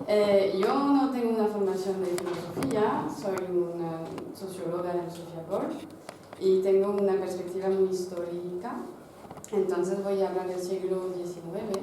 Yo no tengo una formación de filosofía, soy una socióloga en Sofía Paul y tengo una perspectiva muy histórica, entonces voy a hablar del siglo XIX,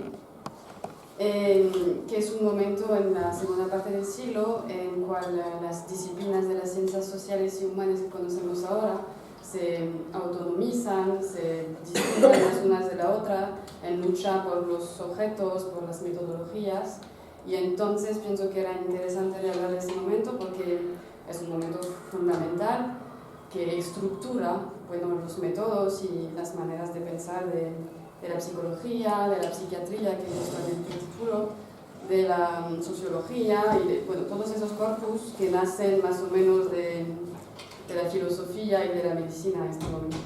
que es un momento en la segunda parte del siglo en el cual las disciplinas de las ciencias sociales y humanas que conocemos ahora se autonomizan, se distinguen las unas de la otra en lucha por los objetos, por las metodologías. Y entonces pienso que era interesante hablar de ese momento porque es un momento fundamental que estructura, bueno, los métodos y las maneras de pensar de la psicología, de la psiquiatría, que es el título, de la sociología y de todos esos corpus que nacen más o menos de la filosofía y de la medicina en este momento.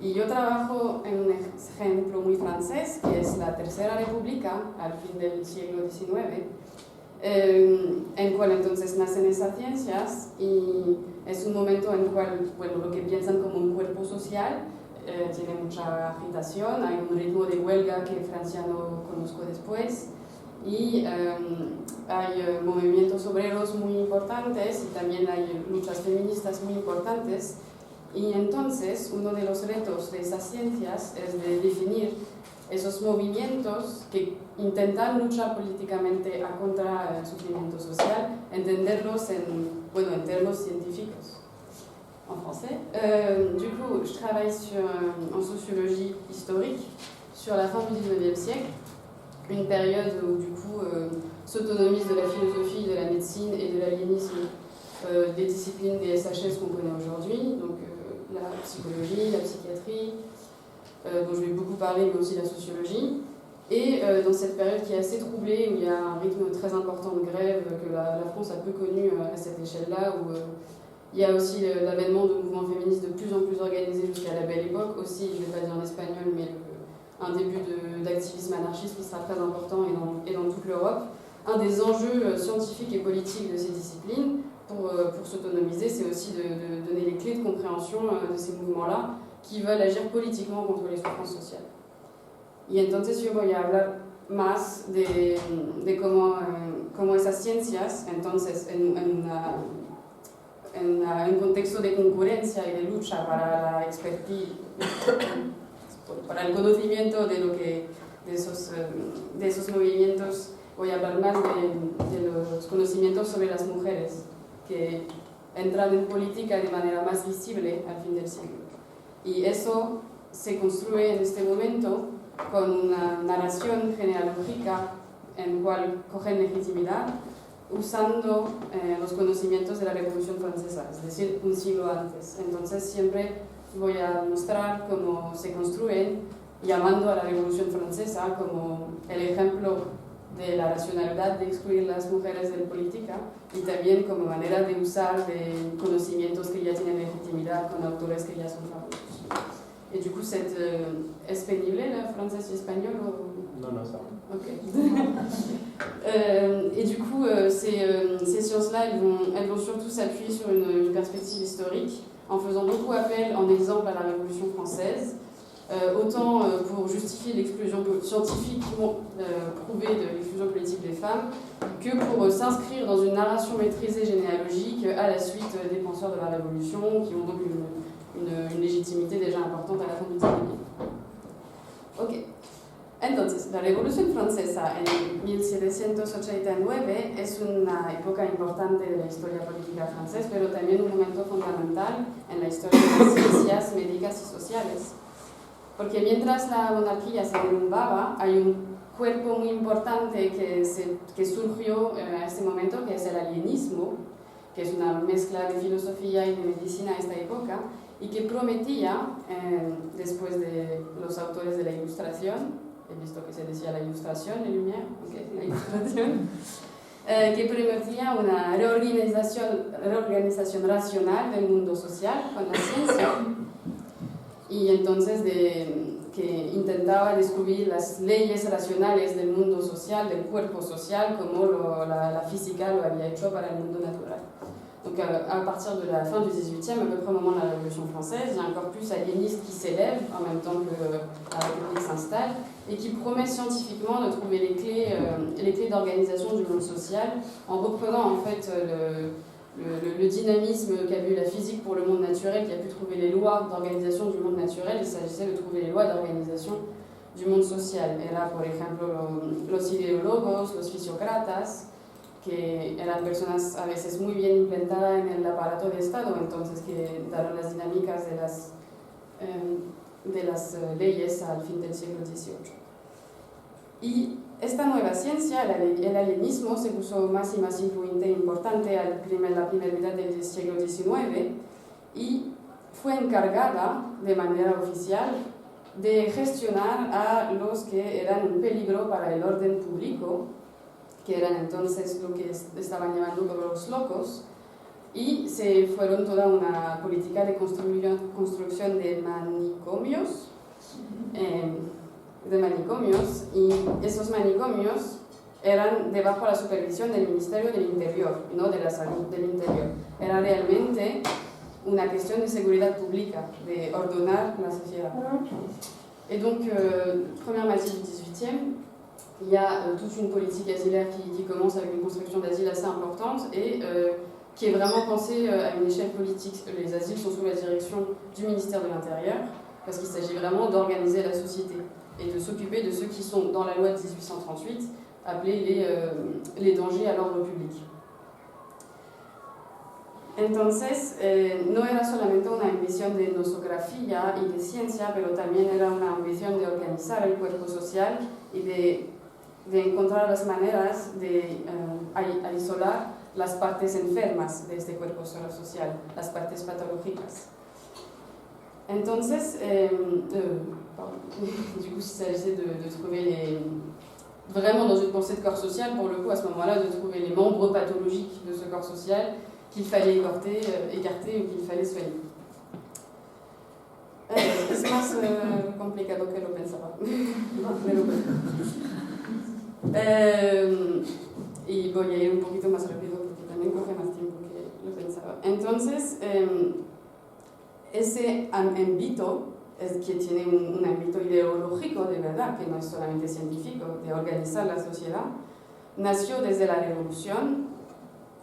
Y yo trabajo en un ejemplo muy francés, que es la Tercera República, al fin del siglo XIX, en cual entonces nacen esas ciencias y es un momento en el cual, bueno, lo que piensan como un cuerpo social tiene mucha agitación, hay un ritmo de huelga que Francia no conozco después y hay movimientos obreros muy importantes y también hay luchas feministas muy importantes. Y entonces uno de los retos de esas ciencias es de definir esos movimientos que intentan luchar políticamente contra el sufrimiento social, entenderlos en términos científicos. En français. Du coup, je travaille en sociologie historique sur la fin du 19e siècle, une période où du coup s'autonomise de la philosophie, de la médecine et de l'aliénisme des disciplines des SHS qu'on connaît aujourd'hui, donc la psychologie, la psychiatrie, dont je vais beaucoup parler, mais aussi la sociologie. Et dans cette période qui est assez troublée, où il y a un rythme très important de grève que la France a peu connu à cette échelle-là, où il y a aussi l'avènement de mouvements féministes de plus en plus organisés jusqu'à la Belle Époque, aussi, je ne vais pas dire en espagnol, mais un début d'activisme anarchiste qui sera très important et dans toute l'Europe. Un des enjeux scientifiques et politiques de ces disciplines, pour s'autonomiser, c'est aussi de donner les clés de compréhension de ces mouvements-là qui veulent agir politiquement contre les souffrances sociales. Y entonces yo voy a hablar más de cómo esas ciencias, entonces en un contexto de concurrencia y de lucha para la expertise, para el conocimiento de esos movimientos, voy a hablar más de los conocimientos sobre las mujeres que entran en política de manera más visible al fin del siglo. Y eso se construye en este momento con una narración genealógica en la cual cogen legitimidad usando los conocimientos de la Revolución Francesa, es decir, un siglo antes. Entonces siempre voy a mostrar cómo se construyen, llamando a la Revolución Francesa como el ejemplo de la racionalidad de excluir las mujeres de la política y también como manera de usar de conocimientos que ya tienen legitimidad con autores que ya son famosos. Et du coup, est-ce pénible le français et espagnol ou... Non, ça va. Ok. Et du coup, ces sciences-là, elles vont surtout s'appuyer sur une perspective historique, en faisant beaucoup appel en exemple à la Révolution française, autant pour justifier l'exclusion scientifiquement prouvée de l'exclusion politique des femmes, que pour s'inscrire dans une narration maîtrisée généalogique à la suite des penseurs de la Révolution, qui ont donc une légitimité déjà importante à la fin du XIX. Ok. Entonces, la Revolución Francesa en 1789 es una época importante de la historia política francesa, pero también un momento fundamental en la historia de las ciencias médicas y sociales. Porque mientras la monarquía se derrumbaba, hay un cuerpo muy importante que surgió en este momento, que es el alienismo, que es una mezcla de filosofía y de medicina a esta época, y que prometía, después de los autores de la Ilustración, he visto que se decía la Ilustración, la Lumière, okay, la Ilustración, que prometía una reorganización racional del mundo social con la ciencia, y entonces que intentaba descubrir las leyes racionales del mundo social, del cuerpo social, como la física lo había hecho para el mundo natural. Donc donc à partir de la fin du XVIIIe, à peu près au moment de la Révolution française, il y a un corpus aliéniste qui s'élève en même temps que la République s'installe et qui promet scientifiquement de trouver les clés d'organisation du monde social en reprenant en fait le dynamisme qu'a vu la physique pour le monde naturel, qui a pu trouver les lois d'organisation du monde naturel. Il s'agissait de trouver les lois d'organisation du monde social. Era, por ejemplo, los ideólogos, los fisiócratas, que eran personas a veces muy bien implantadas en el aparato de Estado, entonces que daron las dinámicas de las leyes al fin del siglo XVIII. Y esta nueva ciencia, el alienismo, se puso más y más influyente e importante en la primera mitad del siglo XIX y fue encargada de manera oficial de gestionar a los que eran un peligro para el orden público, que eran entonces lo que estaban llamando los locos, y se fueron toda una política de construcción de manicomios, y esos manicomios eran debajo de la supervisión del Ministerio del Interior, no de la Salud del Interior. Era realmente una question de sécurité publique, d'ordonner la société. Et donc, première moitié du XVIIIe, il y a toute une politique asilaire qui commence avec une construction d'asile assez importante et qui est vraiment pensée à une échelle politique. Les asiles sont sous la direction du ministère de l'Intérieur, parce qu'il s'agit vraiment d'organiser la société et de s'occuper de ceux qui sont dans la loi de 1838, appelés les dangers à l'ordre public. Entonces, no era solamente una ambición de nosografía y de ciencia, pero también era una ambición de organizar el cuerpo social y de encontrar las maneras de aislar las partes enfermas de este cuerpo social, las partes patológicas. Entonces, du coup, il s'agissait de trouver vraiment dans une pensée de corps social, pour le coup, à ce moment-là, de trouver les membres pathologiques de ce corps social qu'il fallait écarter ou qu'il fallait soigner. Es más complicado que lo pensaba. Y voy a ir un poquito más rápido porque también coge más tiempo que lo pensaba. Entonces, ese ámbito que tiene un ámbito ideológico de verdad, que no es solamente científico, de organizar la sociedad, nació desde la Revolución,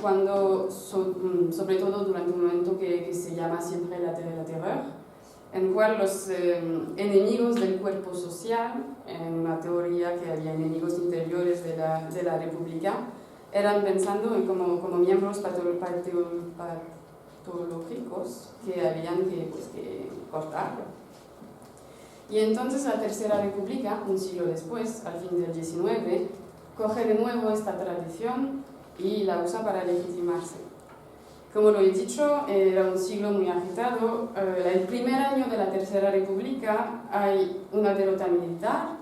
cuando, sobre todo durante un momento que se llama siempre la terror, en cual los enemigos del cuerpo social, en una teoría que había enemigos interiores de la República, eran pensando en como miembros patológicos que habían que cortar. Y entonces la Tercera República, un siglo después, al fin del XIX, coge de nuevo esta tradición y la usa para legitimarse. Como lo he dicho, era un siglo muy agitado. El primer año de la Tercera República hay una derrota militar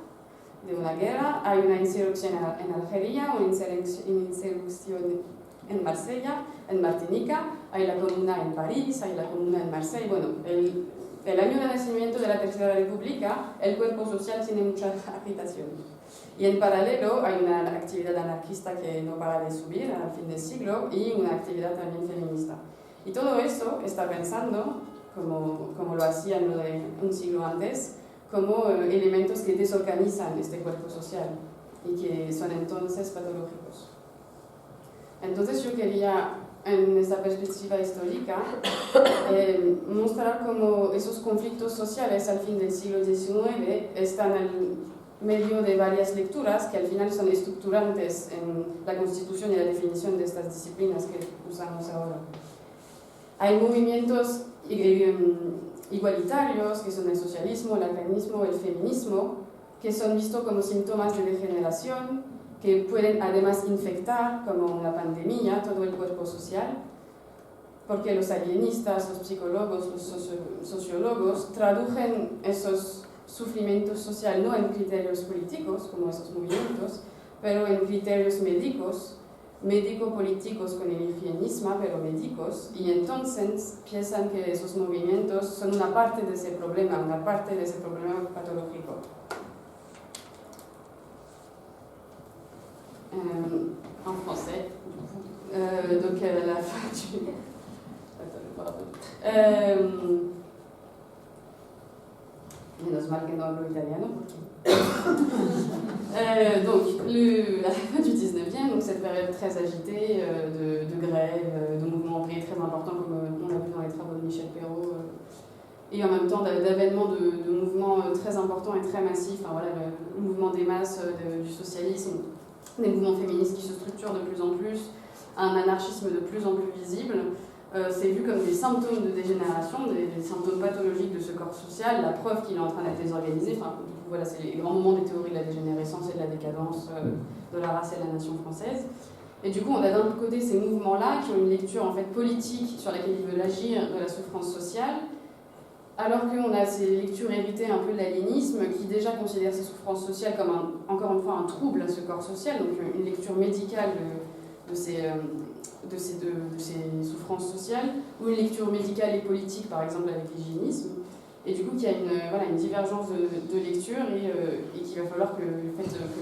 de una guerra, hay una insurrección en Algeria, una insurrección en Marsella, en Martinica, hay la Comuna en París, hay la Comuna en Marsella. Bueno, el año de nacimiento de la Tercera República, el cuerpo social tiene mucha agitación. Y en paralelo hay una actividad anarquista que no para de subir al fin del siglo y una actividad también feminista. Y todo eso está pensando, como lo hacían un siglo antes, como elementos que desorganizan este cuerpo social y que son entonces patológicos. Entonces yo quería, en esta perspectiva histórica, mostrar cómo esos conflictos sociales al fin del siglo XIX están al medio de varias lecturas que al final son estructurantes en la constitución y la definición de estas disciplinas que usamos ahora. Hay movimientos igualitarios, que son el socialismo, el anarquismo, el feminismo, que son vistos como síntomas de degeneración, que pueden además infectar, como una pandemia, todo el cuerpo social, porque los alienistas, los psicólogos, los sociólogos traducen esos sufrimientos sociales no en criterios políticos, como esos movimientos, pero en criterios médicos, médico-políticos con el higienismo, pero médicos, y entonces piensan que esos movimientos son una parte de ese problema patológico. En français, donc la fin Menos mal que no hablo italiano. Donc, à la fin du 19e, donc cette période très agitée de grève, de mouvements ouvriers très importants, comme on l'a vu dans les travaux de Michel Perrault, et en même temps d'avènement de mouvements très importants et très massifs. Enfin, voilà, le mouvement des masses du socialisme, des mouvements féministes qui se structurent de plus en plus, un anarchisme de plus en plus visible. C'est vu comme des symptômes de dégénération, des symptômes pathologiques de ce corps social, la preuve qu'il est en train d'être désorganisé. Enfin, du coup, voilà, c'est les grands moments des théories de la dégénérescence et de la décadence de la race et de la nation française. Et du coup, on a d'un côté ces mouvements-là qui ont une lecture en fait politique sur laquelle ils veulent agir de la souffrance sociale, alors qu'on a ces lectures héritées un peu de l'aliénisme qui déjà considèrent ces souffrances sociales comme encore une fois un trouble à ce corps social, donc une lecture médicale de ces souffrances sociales, ou une lecture médicale et politique, par exemple avec l'hygiénisme. Et du coup, il y a une divergence de lecture et qu'il va falloir que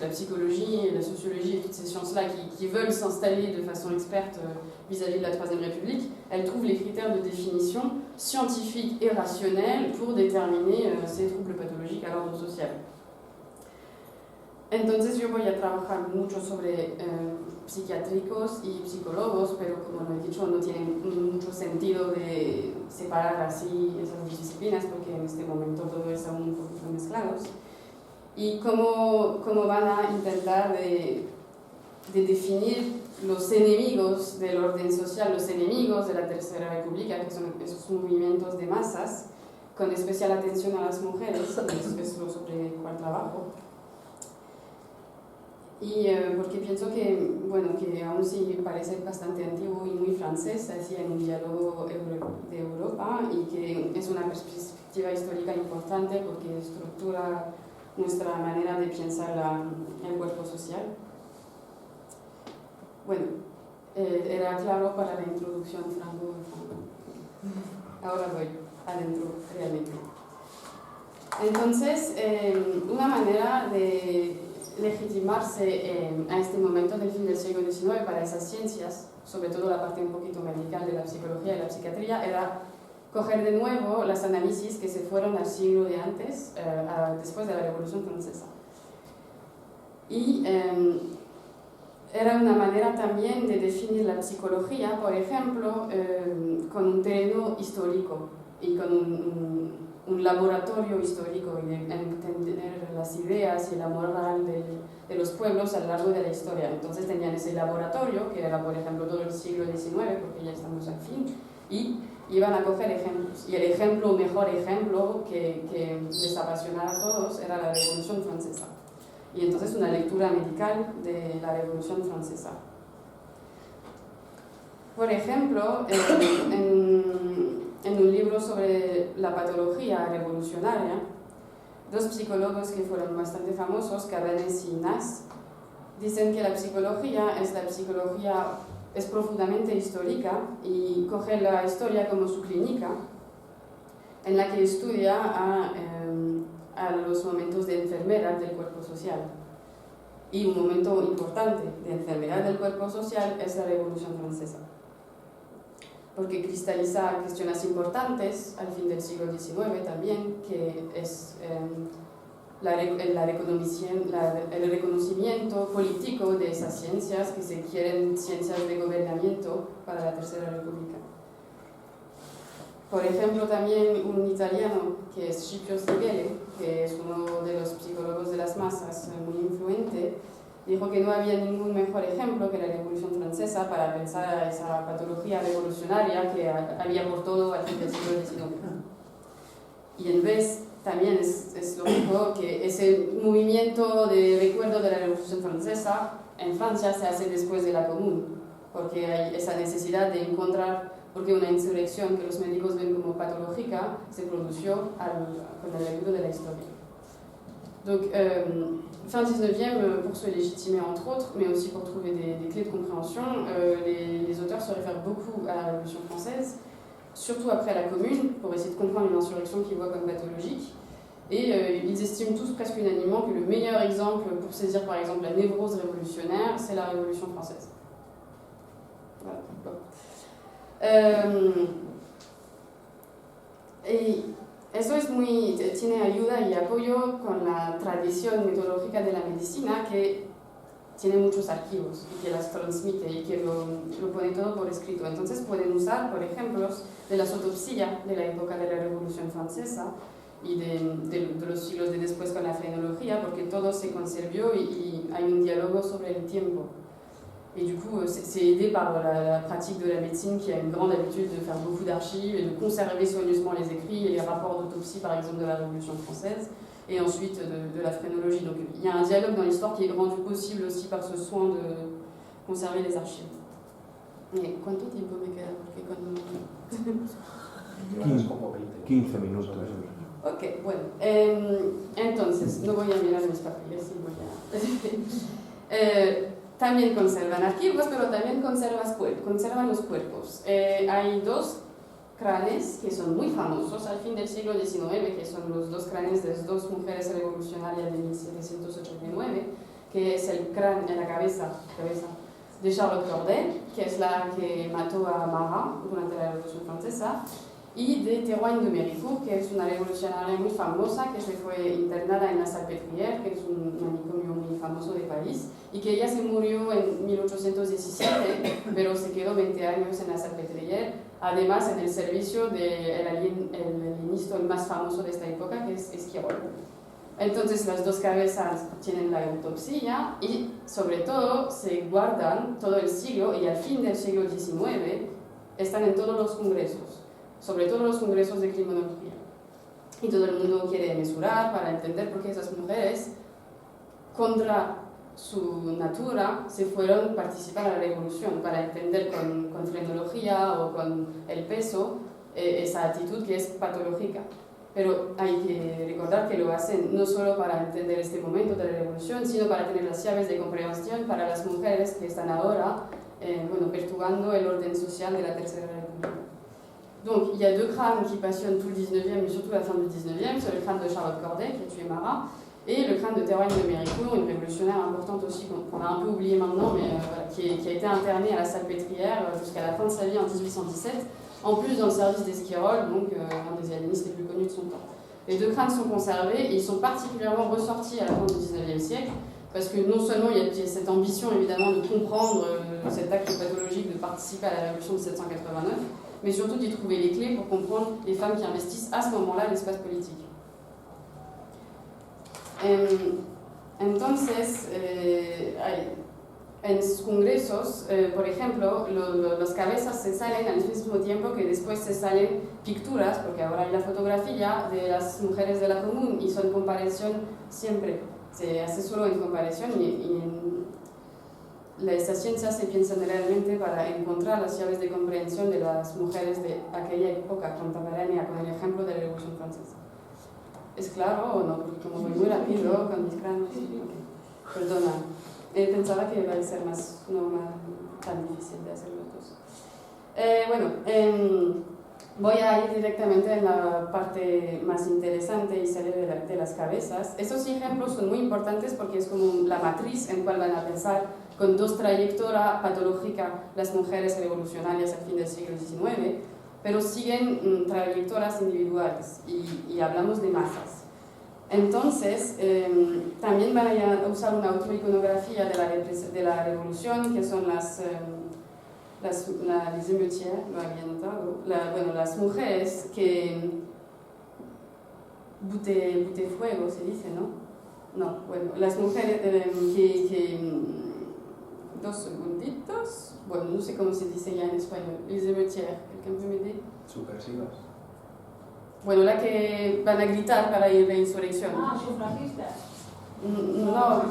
la psychologie et la sociologie et toutes ces sciences-là qui veulent s'installer de façon experte vis-à-vis de la Troisième République, elles trouvent les critères de définition scientifiques et rationnels pour déterminer ces troubles pathologiques à l'ordre social. Entonces yo voy a trabajar mucho sobre psiquiátricos y psicólogos, pero como lo he dicho, no tiene mucho sentido de separar así esas dos disciplinas, porque en este momento todo está un poquito mezclados. Y cómo van a intentar de definir los enemigos del orden social, los enemigos de la Tercera República, que son esos movimientos de masas, con especial atención a las mujeres, y es lo sobre el cual trabajo. Y porque pienso que, bueno, que aún sí parece bastante antiguo y muy francés, así en un diálogo de Europa, y que es una perspectiva histórica importante porque estructura nuestra manera de pensar el cuerpo social. Bueno, era claro para la introducción, Franco. Ahora voy adentro realmente. Entonces, una manera de legitimarse a este momento del fin del siglo XIX para esas ciencias, sobre todo la parte un poquito medical de la psicología y la psiquiatría, era coger de nuevo los análisis que se fueron al siglo de antes, después de la Revolución Francesa. Y era una manera también de definir la psicología, por ejemplo, con un terreno histórico y con un laboratorio histórico y de entender las ideas y la moral de los pueblos a lo largo de la historia. Entonces tenían ese laboratorio, que era por ejemplo todo el siglo XIX, porque ya estamos al fin, y iban a coger ejemplos. Y el mejor ejemplo que les apasionaba a todos era la Revolución Francesa. Y entonces una lectura medical de la Revolución Francesa. Por ejemplo, en un libro sobre la patología revolucionaria, dos psicólogos que fueron bastante famosos, Cabanes y Nas, dicen que la psicología es profundamente histórica y coge la historia como su clínica, en la que estudia a los momentos de enfermedad del cuerpo social. Y un momento importante de enfermedad del cuerpo social es la Revolución Francesa, porque cristaliza cuestiones importantes al fin del siglo XIX también, que es el reconocimiento político de esas ciencias que se quieren ciencias de gobernamiento para la Tercera República. Por ejemplo, también un italiano que es Scipio Streghelli, que es uno de los psicólogos de las masas muy influente, dijo que no había ningún mejor ejemplo que la Revolución Francesa para pensar a esa patología revolucionaria que había por todo al fin del siglo XIX. Y en vez, también es lógico que ese movimiento de recuerdo de la Revolución Francesa en Francia se hace después de la Commune, porque hay esa necesidad de encontrar, porque una insurrección que los médicos ven como patológica se produjo con el ayuda de la historia. Donc, fin 19e, pour se légitimer entre autres, mais aussi pour trouver des clés de compréhension, les auteurs se réfèrent beaucoup à la Révolution française, surtout après la Commune, pour essayer de comprendre une insurrection qu'ils voient comme pathologique. Et ils estiment tous presque unanimement que le meilleur exemple pour saisir par exemple la névrose révolutionnaire, c'est la Révolution française. Voilà. Bon. Y eso es tiene ayuda y apoyo con la tradición metodológica de la medicina que tiene muchos archivos y que las transmite y que lo pone todo por escrito. Entonces pueden usar, por ejemplo, de las autopsias de la época de la Revolución Francesa y de los siglos de después con la frenología, porque todo se conservó y hay un diálogo sobre el tiempo. Et du coup, c'est aidé par la pratique de la médecine qui a une grande habitude de faire beaucoup d'archives et de conserver soigneusement les écrits et les rapports d'autopsie, par exemple, de la Révolution française, et ensuite de la phrénologie. Donc il y a un dialogue dans l'histoire qui est rendu possible aussi par ce soin de conserver les archives. Et ¿cuánto tiempo me queda? Porque cuando... 15 minutos. Ok, bueno. Entonces, no voy a mirar mis papeles, sí voy a... También conservan archivos, pero también conservan los cuerpos. Hay dos cráneos que son muy famosos al fin del siglo XIX, que son los dos cráneos de las dos mujeres revolucionarias de 1789, que es la cabeza de Charlotte Corday, que es la que mató a Marat durante la Revolución Francesa, y de Théroigne de Méricourt, que es una revolucionaria muy famosa que se fue internada en la Salpêtrière, que es un manicomio muy famoso de París, y que ella se murió en 1817, pero se quedó 20 años en la Salpêtrière, además en el servicio del alienista más famoso de esta época, que es Esquirol. Entonces las dos cabezas tienen la autopsia y sobre todo se guardan todo el siglo y al fin del siglo XIX están en todos los congresos, sobre todo los congresos de criminología. Y todo el mundo quiere mesurar para entender por qué esas mujeres, contra su natura, se fueron a participar a la revolución, para entender con frenología o con el peso esa actitud que es patológica. Pero hay que recordar que lo hacen no solo para entender este momento de la revolución, sino para tener las llaves de comprensión para las mujeres que están ahora perturbando el orden social de la Tercera República. Donc, il y a deux crânes qui passionnent tout le 19e, mais surtout la fin du 19e, c'est le crâne de Charlotte Corday, qui a tué Marat, et le crâne de Théroigne de Méricourt, une révolutionnaire importante aussi, qu'on a un peu oublié maintenant, mais qui a été internée à la Salpêtrière jusqu'à la fin de sa vie en 1817, en plus dans le service d'Esquirol, donc un des aliénistes les plus connus de son temps. Les deux crânes sont conservés et ils sont particulièrement ressortis à la fin du 19e siècle, parce que non seulement il y a cette ambition évidemment de comprendre cet acte pathologique de participer à la révolution de 1789, mais surtout d'y trouver les clés pour comprendre les femmes qui investissent à ce moment-là l'espace politique. Entonces, en sus congresos, por ejemplo, las cabezas se salen al mismo tiempo que después se salen pinturas, porque ahora hay la fotografía de las mujeres de la común y son comparación siempre, se hace solo en comparación y esta ciencia se piensa realmente para encontrar las llaves de comprensión de las mujeres de aquella época contemporánea con el ejemplo de la Revolución Francesa. ¿Es claro o no? Porque como voy muy rápido con mis cráneos. Okay. Perdona, pensaba que iba a ser no tan difícil de hacer los dos. Voy a ir directamente en la parte más interesante y salir de las cabezas. Estos ejemplos son muy importantes porque es como la matriz en cual van a pensar con dos trayectorias patológicas las mujeres revolucionarias al fin del siglo XIX, pero siguen trayectorias individuales y hablamos de masas. Entonces, también van a usar una otra iconografía de la revolución, que son les émeutières, lo había notado, las mujeres que bute fuego, se dice, ¿no? No, bueno, las mujeres dos segunditos, bueno, no sé cómo se dice ya en español, les émeutières, ¿alguien puede me decir? Subversivas. Bueno, la que van a gritar para ir a la insurrección. Ah, sufragistas. No.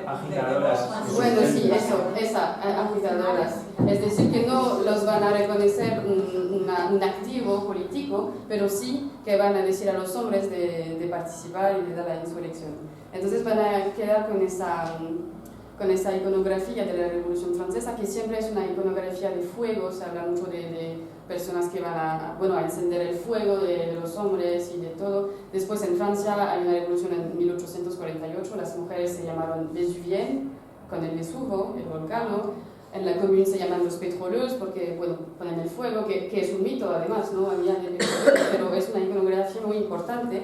Agitadoras. Bueno, sí, agitadoras. Es decir, que no los van a reconocer un activo político, pero sí que van a decir a los hombres de participar y de dar la insurrección. Entonces van a quedar con esa iconografía de la Revolución Francesa, que siempre es una iconografía de fuego. Se habla mucho de personas que van a encender el fuego de los hombres y de todo. Después en Francia hay una revolución en 1848, las mujeres se llamaron Vesuviennes, con el Vesubio, el volcán. en la Commune se llaman los petroleros porque, bueno, ponen el fuego, que es un mito además, ¿no? Había de petróleo, pero es una iconografía muy importante.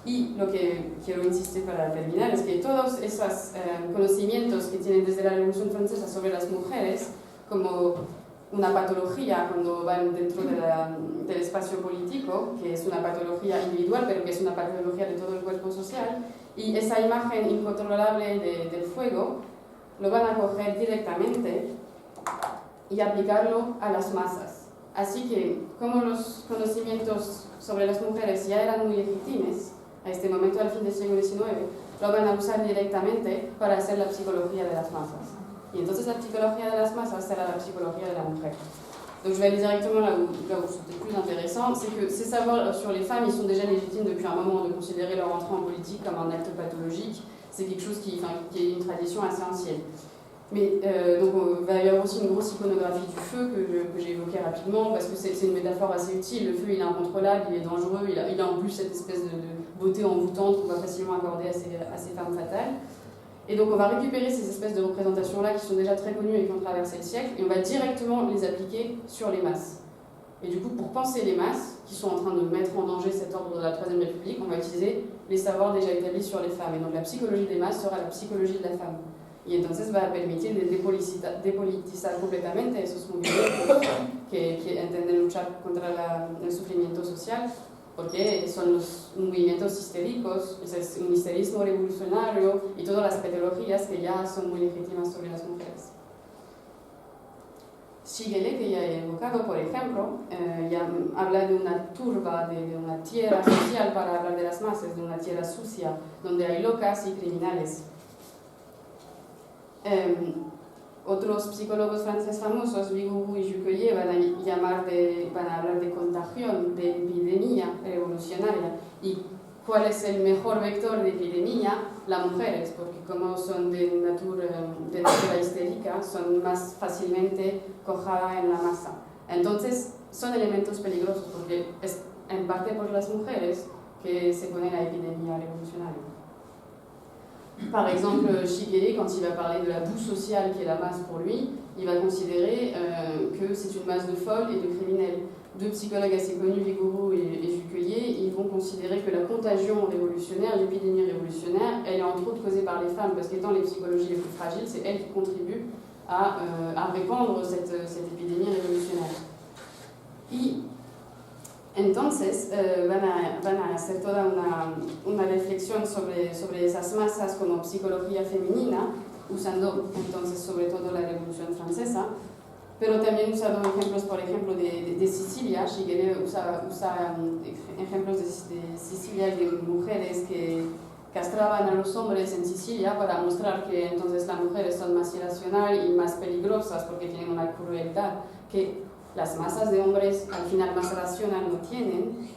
Y lo que quiero insistir para terminar es que todos esos conocimientos que tienen desde la Revolución Francesa sobre las mujeres, como una patología cuando van dentro del espacio político, que es una patología individual, pero que es una patología de todo el cuerpo social, y esa imagen incontrolable del fuego, lo van a coger directamente y aplicarlo a las masas. Así que, como los conocimientos sobre las mujeres ya eran muy legítimos, a este momento, al fin del siglo XIX, lo van a usar directamente para hacer la psicología de las masas. Et entonces la psychologie de las masses sera la psychologie de la mujer. Donc je vais aller directement là où c'était plus intéressant, c'est que ces savoirs sur les femmes, ils sont déjà légitimes depuis un moment de considérer leur entrée en politique comme un acte pathologique. C'est quelque chose qui est une tradition assez ancienne. Mais donc il va y avoir aussi une grosse iconographie du feu que j'ai évoquée rapidement, parce que c'est une métaphore assez utile. Le feu, il est incontrôlable, il est dangereux, il a en plus cette espèce de beauté envoûtante qu'on va facilement accorder à ces femmes fatales. Et donc on va récupérer ces espèces de représentations-là qui sont déjà très connues et qui ont traversé le siècle, et on va directement les appliquer sur les masses. Et du coup, pour penser les masses, qui sont en train de mettre en danger cet ordre de la Troisième République, on va utiliser les savoirs déjà établis sur les femmes. Et donc la psychologie des masses sera la psychologie de la femme. Y entonces va a permitir depolitizar completamente esos movimientos que entienden luchar contra el sufrimiento social, porque son los movimientos histéricos, es un histerismo revolucionario y todas las patologías que ya son muy legítimas sobre las mujeres. Shigelé, que ya he evocado, por ejemplo, ya habla de una turba, de una tierra social para hablar de las masas, de una tierra sucia, donde hay locas y criminales. Otros psicólogos franceses famosos, Vigouroux y Jucueillet, van a hablar de contagión, de epidemia revolucionaria. ¿Y cuál es el mejor vector de epidemia? Las mujeres, porque como son de natura histérica, son más fácilmente cojadas en la masa. Entonces, son elementos peligrosos, porque es en parte por las mujeres que se pone la epidemia revolucionaria. Par exemple, Shigelé, quand il va parler de la boue sociale qui est la masse pour lui, il va considérer que c'est une masse de folles et de criminels. Deux psychologues assez connus, Vigouroux et Jucueillet, ils vont considérer que la contagion révolutionnaire, l'épidémie révolutionnaire, elle est entre autres causée par les femmes, parce qu'étant les psychologies les plus fragiles, c'est elles qui contribuent à répandre cette épidémie révolutionnaire. Y entonces van a hacer toda una reflexión sobre esas masas como psicología femenina, usando entonces sobre todo la Revolución Francesa, pero también usando ejemplos, por ejemplo, de Sicilia. Shigelé usa ejemplos de Sicilia, de mujeres que castraban a los hombres en Sicilia para mostrar que entonces las mujeres son más irracionales y más peligrosas porque tienen una crueldad que las masas de hombres al final más racional no tienen,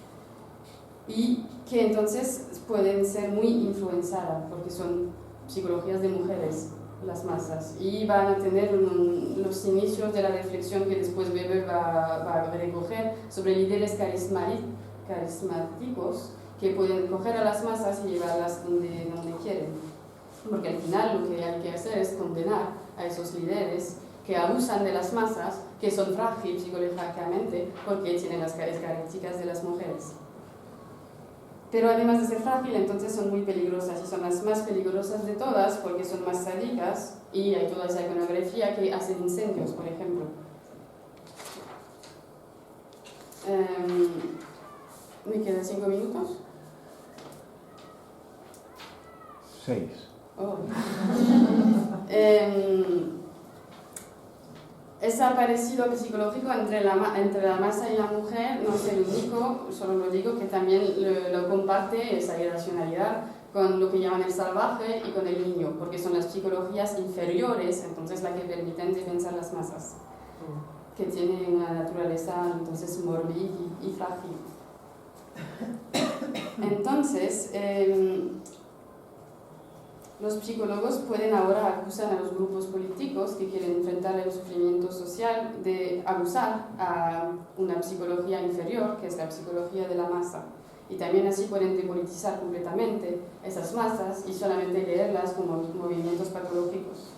y que entonces pueden ser muy influenciadas porque son psicologías de mujeres las masas, y van a tener los inicios de la reflexión que después Weber va a recoger sobre líderes carismáticos que pueden coger a las masas y llevarlas donde quieren, porque al final lo que hay que hacer es condenar a esos líderes que abusan de las masas, que son frágiles psicológicamente porque tienen las características de las mujeres. Pero además de ser frágiles, entonces son muy peligrosas, y son las más peligrosas de todas porque son más sádicas, y hay toda esa iconografía que hacen incendios, por ejemplo. ¿Me quedan 5 minutos? 6. Oh. Ese parecido psicológico entre la masa y la mujer no es el único, solo lo digo que también lo comparte esa irracionalidad con lo que llaman el salvaje y con el niño, porque son las psicologías inferiores, entonces las que permiten pensar las masas, que tienen una naturaleza entonces mórbida y frágil. Entonces, los psicólogos pueden ahora acusar a los grupos políticos que quieren enfrentar el sufrimiento social de abusar a una psicología inferior, que es la psicología de la masa. Y también así pueden depolitizar completamente esas masas y solamente leerlas como movimientos patológicos.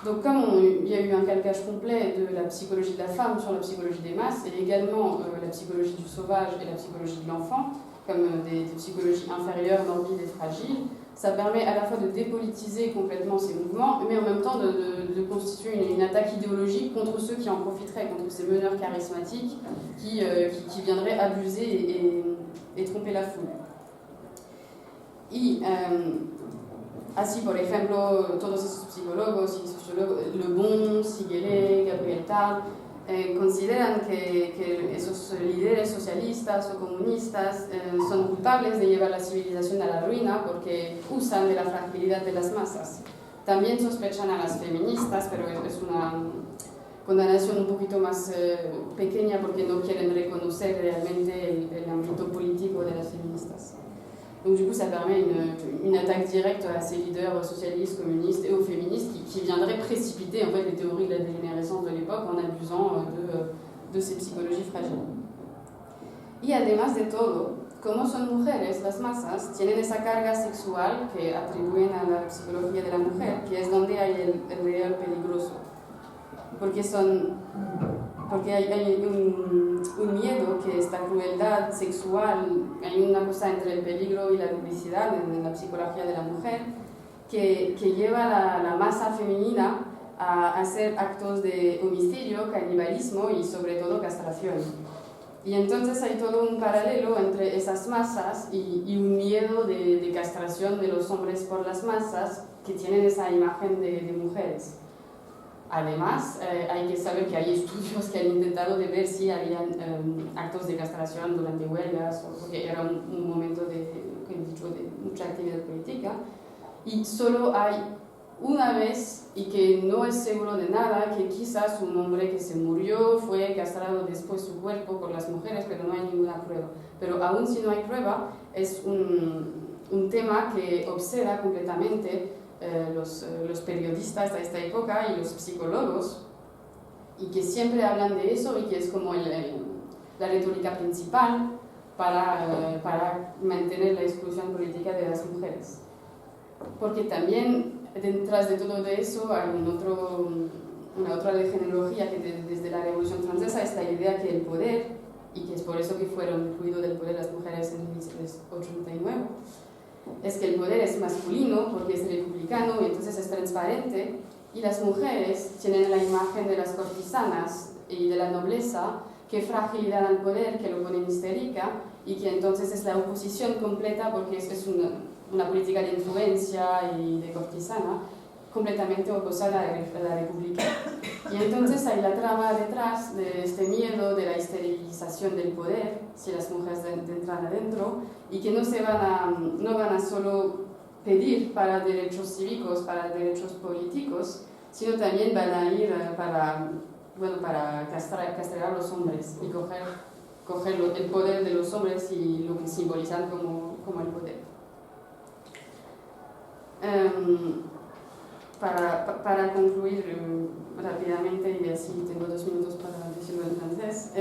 Donc comme il y a eu un calcage complet de la psychologie de la femme sur la psychologie des masses, et également la psychologie du sauvage et la psychologie de l'enfant, comme des psychologies inférieures, morbides et fragiles, ça permet à la fois de dépolitiser complètement ces mouvements, mais en même temps de constituer une attaque idéologique contre ceux qui en profiteraient, contre ces meneurs charismatiques qui viendraient abuser et tromper la foule. Y así, por ejemplo, todos esos psicólogos y sociólogos, Le Bon, Siguelet, Gabriel Tal, consideran que esos líderes socialistas o comunistas son culpables de llevar la civilización a la ruina porque usan de la fragilidad de las masas. También sospechan a las feministas, pero es una condenación un poquito más pequeña porque no quieren reconocer realmente el ámbito político de las feministas. Donc du coup, ça permet une attaque directe à ces leaders socialistes, communistes et aux féministes qui viendraient précipiter en fait, les théories de la dégénérescence de l'époque en abusant de ces psychologies fragiles. Y además de todo, como son mujeres, las masas tienen esa carga sexual que atribuyen a la psicología de la mujer, que es donde hay el real peligroso. Porque hay un miedo que esta crueldad sexual, hay una cosa entre el peligro y la duplicidad en la psicología de la mujer que lleva a la masa femenina a hacer actos de homicidio, canibalismo y sobre todo castración. Y entonces hay todo un paralelo entre esas masas y un miedo de castración de los hombres por las masas que tienen esa imagen de mujeres. Además, hay que saber que hay estudios que han intentado de ver si habían actos de castración durante huelgas, porque era un momento de mucha actividad política, y solo hay una vez, y que no es seguro de nada, que quizás un hombre que se murió fue castrado después su cuerpo por las mujeres, pero no hay ninguna prueba. Pero aún si no hay prueba, es un tema que obseda completamente los periodistas a esta época y los psicólogos, y que siempre hablan de eso y que es como la retórica principal para mantener la exclusión política de las mujeres. Porque también detrás de todo eso hay una otra degenerología que desde la Revolución Francesa es la idea que el poder, y que es por eso que fueron incluidos del poder las mujeres en 1789, es que el poder es masculino porque es republicano y entonces es transparente, y las mujeres tienen la imagen de las cortesanas y de la nobleza que fragilizan al poder, que lo ponen histérica, y que entonces es la oposición completa porque es una política de influencia y de cortesana completamente opuesta a la república. Y entonces hay la trama detrás de este miedo de la esterilización del poder si las mujeres entran adentro, y que no van a solo pedir para derechos cívicos, para derechos políticos, sino también van a ir para castrar a los hombres y coger el poder de los hombres y lo que simbolizan como el poder. Para concluir rápidamente, y así tengo 2 minutos para decirlo en francés,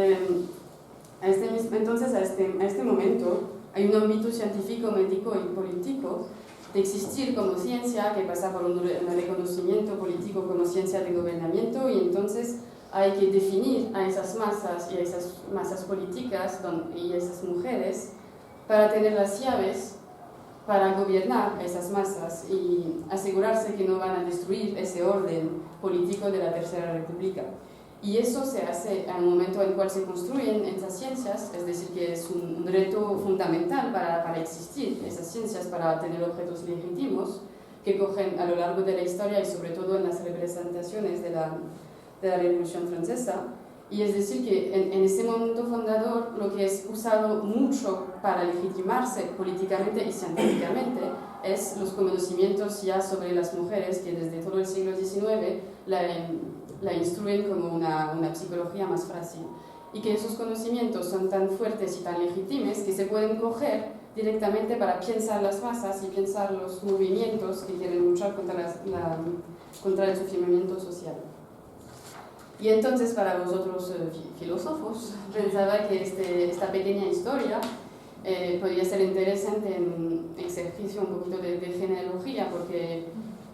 entonces a este momento hay un ámbito científico, médico y político de existir como ciencia que pasa por un reconocimiento político como ciencia de gobernamiento, y entonces hay que definir a esas masas y a esas masas políticas y a esas mujeres para tener las llaves para gobernar a esas masas y asegurarse que no van a destruir ese orden político de la Tercera República. Y eso se hace en el momento en el cual se construyen esas ciencias, es decir, que es un reto fundamental para existir esas ciencias, para tener objetos legítimos que cogen a lo largo de la historia y sobre todo en las representaciones de la Revolución Francesa. Y es decir, que en ese momento fundador lo que es usado mucho para legitimarse políticamente y científicamente es los conocimientos ya sobre las mujeres que desde todo el siglo XIX la instruyen como una psicología más frágil. Y que esos conocimientos son tan fuertes y tan legítimos que se pueden coger directamente para pensar las masas y pensar los movimientos que quieren luchar contra el sufrimiento social. Y entonces para los otros filósofos pensaba que esta pequeña historia podría ser interesante en ejercicio un poquito de genealogía, porque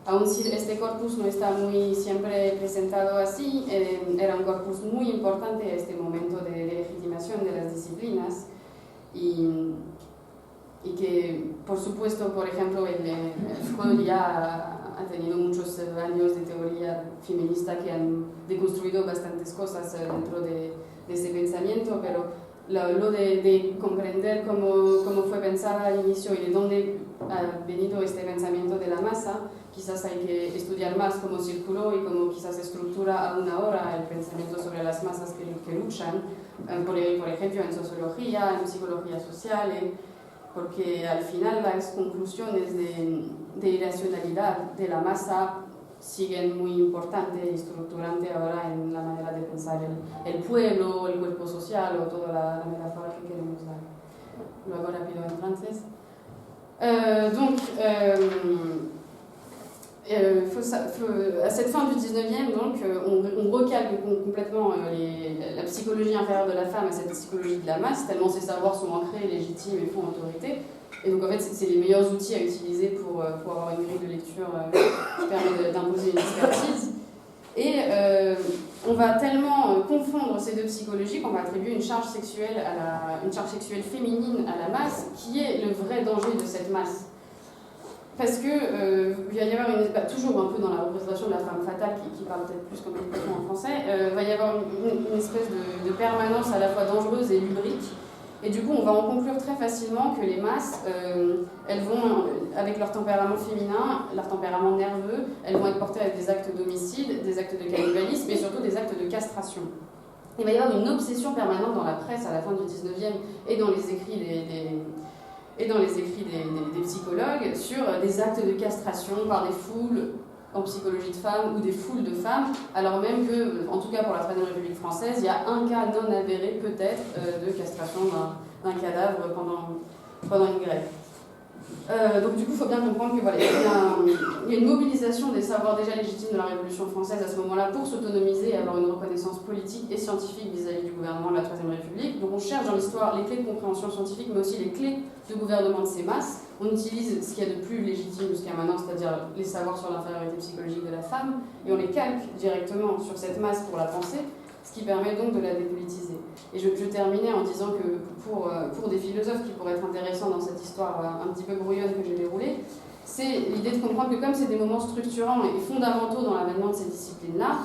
aun si este corpus no está muy siempre presentado así, era un corpus muy importante a este momento de legitimación de las disciplinas y que, por supuesto, por ejemplo, Freud ya ha tenido muchos años de teoría feminista que han deconstruido bastantes cosas dentro de ese pensamiento, pero lo de comprender cómo fue pensada al inicio y de dónde ha venido este pensamiento de la masa, quizás hay que estudiar más cómo circuló y cómo quizás estructura aún ahora el pensamiento sobre las masas que luchan, por ejemplo en sociología, en psicología social, porque al final las conclusiones de irracionalidad de la masa siguen muy importante y estructurante ahora en la manera de pensar el pueblo, el cuerpo social o toda la metáfora que queremos dar. Luego rápido en francés. À cette fin du 19e, donc, on recalque complètement la psychologie inférieure de la femme à cette psychologie de la masse, tellement ces savoirs sont ancrés, légitimes et font autorité. Et donc en fait, c'est les meilleurs outils à utiliser pour avoir une grille de lecture qui permet d'imposer une expertise. Et on va tellement confondre ces deux psychologies qu'on va attribuer une charge sexuelle féminine à la masse, qui est le vrai danger de cette masse. Parce que il va y avoir toujours un peu dans la représentation de la femme fatale qui parle peut-être plus comme l'expression en français, va y avoir une espèce de permanence à la fois dangereuse et lubrique. Et du coup, on va en conclure très facilement que les masses, elles vont, avec leur tempérament féminin, leur tempérament nerveux, elles vont être portées avec des actes d'homicide, des actes de cannibalisme et surtout des actes de castration. Il va y avoir une obsession permanente dans la presse à la fin du 19e et dans les écrits des psychologues sur des actes de castration par des foules en psychologie de femmes ou des foules de femmes, alors même que, en tout cas pour la Troisième République française, il y a un cas non avéré peut-être de castration d'un cadavre pendant une grève. Donc du coup, il faut bien comprendre que voilà, il y a une mobilisation des savoirs déjà légitimes de la Révolution française à ce moment-là pour s'autonomiser et avoir une reconnaissance politique et scientifique vis-à-vis du gouvernement de la Troisième République. Donc on cherche dans l'histoire les clés de compréhension scientifique, mais aussi les clés de gouvernement de ces masses. On utilise ce qu'il y a de plus légitime jusqu'à maintenant, c'est-à-dire les savoirs sur l'infériorité psychologique de la femme, et on les calque directement sur cette masse pour la penser, ce qui permet donc de la dépolitiser. Et je terminais en disant que pour des philosophes qui pourraient être intéressants dans cette histoire un petit peu brouillonne que j'ai déroulée, c'est l'idée de comprendre que comme c'est des moments structurants et fondamentaux dans l'avènement de ces disciplines-là,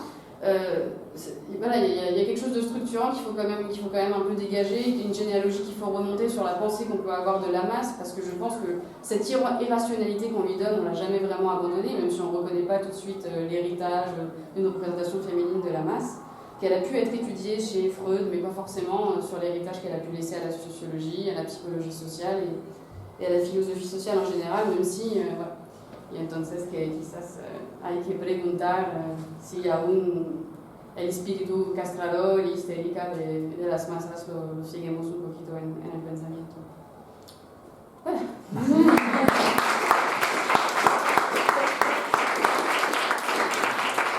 voilà, il y a quelque chose de structurant qu'il faut quand même un peu dégager, une généalogie qu'il faut remonter sur la pensée qu'on peut avoir de la masse, parce que je pense que cette irrationalité qu'on lui donne, on ne l'a jamais vraiment abandonnée, même si on ne reconnaît pas tout de suite l'héritage d'une représentation féminine de la masse, qu'elle a pu être étudiée chez Freud, mais pas forcément sur l'héritage qu'elle a pu laisser à la sociologie, à la psychologie sociale et à la philosophie sociale en général, même si y entonces que quizás hay que preguntar si aún el espíritu castrador y histérica de las masas lo seguimos un poquito en el pensamiento. Voilà.